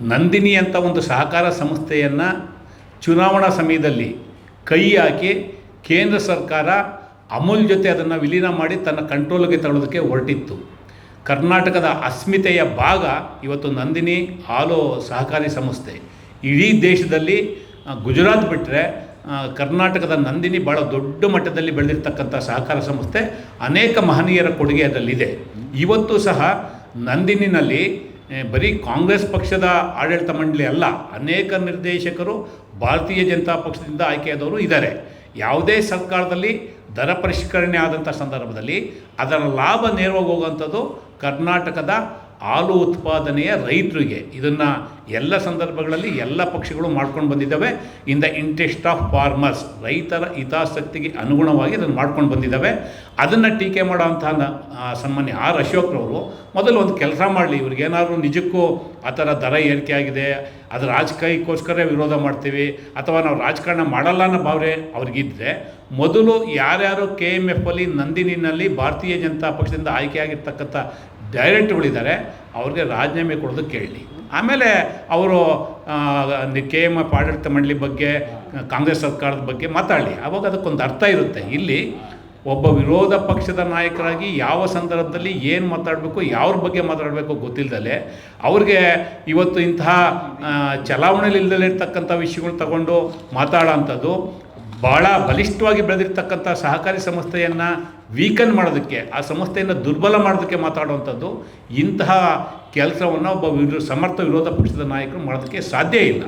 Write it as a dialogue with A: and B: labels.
A: ನಂದಿನಿ ಅಂತ ಒಂದು ಸಹಕಾರ ಸಂಸ್ಥೆಯನ್ನು ಚುನಾವಣಾ ಸಮಯದಲ್ಲಿ ಕೈ ಹಾಕಿ ಕೇಂದ್ರ ಸರ್ಕಾರ ಅಮೂಲ್ ಜೊತೆ ಅದನ್ನು ವಿಲೀನ ಮಾಡಿ ತನ್ನ ಕಂಟ್ರೋಲ್ಗೆ ತಗೊಳ್ಳೋದಕ್ಕೆ ಹೊರಟಿತ್ತು. ಕರ್ನಾಟಕದ ಅಸ್ಮಿತೆಯ ಭಾಗ ಇವತ್ತು ನಂದಿನಿ ಹಾಲು ಸಹಕಾರಿ ಸಂಸ್ಥೆ. ಇಡೀ ದೇಶದಲ್ಲಿ ಗುಜರಾತ್ ಬಿಟ್ಟರೆ ಕರ್ನಾಟಕದ ನಂದಿನಿ ಭಾಳ ದೊಡ್ಡ ಮಟ್ಟದಲ್ಲಿ ಬೆಳೆದಿರ್ತಕ್ಕಂಥ ಸಹಕಾರ ಸಂಸ್ಥೆ. ಅನೇಕ ಮಹನೀಯರ ಕೊಡುಗೆ ಅದರಲ್ಲಿದೆ. ಇವತ್ತು ಸಹ ನಂದಿನಿನಲ್ಲಿ ಬರೀ ಕಾಂಗ್ರೆಸ್ ಪಕ್ಷದ ಆಡಳಿತ ಮಂಡಳಿ ಅಲ್ಲ, ಅನೇಕ ನಿರ್ದೇಶಕರು ಭಾರತೀಯ ಜನತಾ ಪಕ್ಷದಿಂದ ಆಯ್ಕೆಯಾದವರು ಇದ್ದಾರೆ. ಯಾವುದೇ ಸರ್ಕಾರದಲ್ಲಿ ದರ ಪರಿಷ್ಕರಣೆ ಆದಂಥ ಸಂದರ್ಭದಲ್ಲಿ ಅದರ ಲಾಭ ನೇರವಾಗಿ ಹೋಗುವಂಥದ್ದು ಕರ್ನಾಟಕದ ಹಾಲು ಉತ್ಪಾದನೆಯ ರೈತರಿಗೆ. ಇದನ್ನು ಎಲ್ಲ ಸಂದರ್ಭಗಳಲ್ಲಿ ಎಲ್ಲ ಪಕ್ಷಗಳು ಮಾಡ್ಕೊಂಡು ಬಂದಿದ್ದಾವೆ. In the interest of farmers, ರೈತರ ಹಿತಾಸಕ್ತಿಗೆ ಅನುಗುಣವಾಗಿ ಅದನ್ನು ಮಾಡ್ಕೊಂಡು ಬಂದಿದ್ದಾವೆ. ಅದನ್ನು ಟೀಕೆ ಮಾಡೋವಂಥ ಸನ್ಮಾನ್ಯ ಆರ್ ಅಶೋಕ್ರವರು ಮೊದಲು ಒಂದು ಕೆಲಸ ಮಾಡಲಿ, ಇವ್ರಿಗೇನಾದ್ರು ನಿಜಕ್ಕೂ ಆ ಥರ ದರ ಏರಿಕೆ ಆಗಿದೆ, ಅದು ರಾಜಕೀಯಕ್ಕೋಸ್ಕರ ವಿರೋಧ ಮಾಡ್ತೀವಿ ಅಥವಾ ನಾವು ರಾಜಕಾರಣ ಮಾಡಲ್ಲ ಅನ್ನೋ ಭಾವನೆ ಅವ್ರಿಗಿದ್ದರೆ ಮೊದಲು ಯಾರ್ಯಾರು KMF ಅಲ್ಲಿ ನಂದಿನಿನಲ್ಲಿ ಭಾರತೀಯ ಜನತಾ ಪಕ್ಷದಿಂದ ಆಯ್ಕೆಯಾಗಿರ್ತಕ್ಕಂಥ ಡೈರೆಕ್ಟ್ರುಗಳಿದ್ದಾರೆ ಅವ್ರಿಗೆ ರಾಜೀನಾಮೆ ಕೊಡೋದಕ್ಕೆ ಕೇಳಲಿ. ಆಮೇಲೆ ಅವರು KMF ಆಡಳಿತ ಮಂಡಳಿ ಬಗ್ಗೆ, ಕಾಂಗ್ರೆಸ್ ಸರ್ಕಾರದ ಬಗ್ಗೆ ಮಾತಾಡಲಿ. ಆವಾಗ ಅದಕ್ಕೊಂದು ಅರ್ಥ ಇರುತ್ತೆ. ಇಲ್ಲಿ ಒಬ್ಬ ವಿರೋಧ ಪಕ್ಷದ ನಾಯಕರಾಗಿ ಯಾವ ಸಂದರ್ಭದಲ್ಲಿ ಏನು ಮಾತಾಡಬೇಕು, ಯಾವ್ರ ಬಗ್ಗೆ ಮಾತಾಡಬೇಕು ಗೊತ್ತಿಲ್ಲದಲೆ ಅವ್ರಿಗೆ ಇವತ್ತು ಇಂತಹ ಚಲಾವಣೆಯಲ್ಲಿ ಇಲ್ಲದಲೇ ಇರ್ತಕ್ಕಂಥ ವಿಷಯಗಳು ತಗೊಂಡು ಮಾತಾಡೋ ಅಂಥದ್ದು, ಭಾಳ ಬಲಿಷ್ಠವಾಗಿ ಬೆಳೆದಿರ್ತಕ್ಕಂಥ ಸಹಕಾರಿ ಸಂಸ್ಥೆಯನ್ನು ವೀಕನ್ ಮಾಡೋದಕ್ಕೆ, ಆ ಸಂಸ್ಥೆಯನ್ನು ದುರ್ಬಲ ಮಾಡೋದಕ್ಕೆ ಮಾತಾಡುವಂಥದ್ದು, ಇಂತಹ ಕೆಲಸವನ್ನು ಒಬ್ಬ ಸಮರ್ಥ ವಿರೋಧ ಪಕ್ಷದ ನಾಯಕರು ಮಾಡೋದಕ್ಕೆ ಸಾಧ್ಯ ಇಲ್ಲ.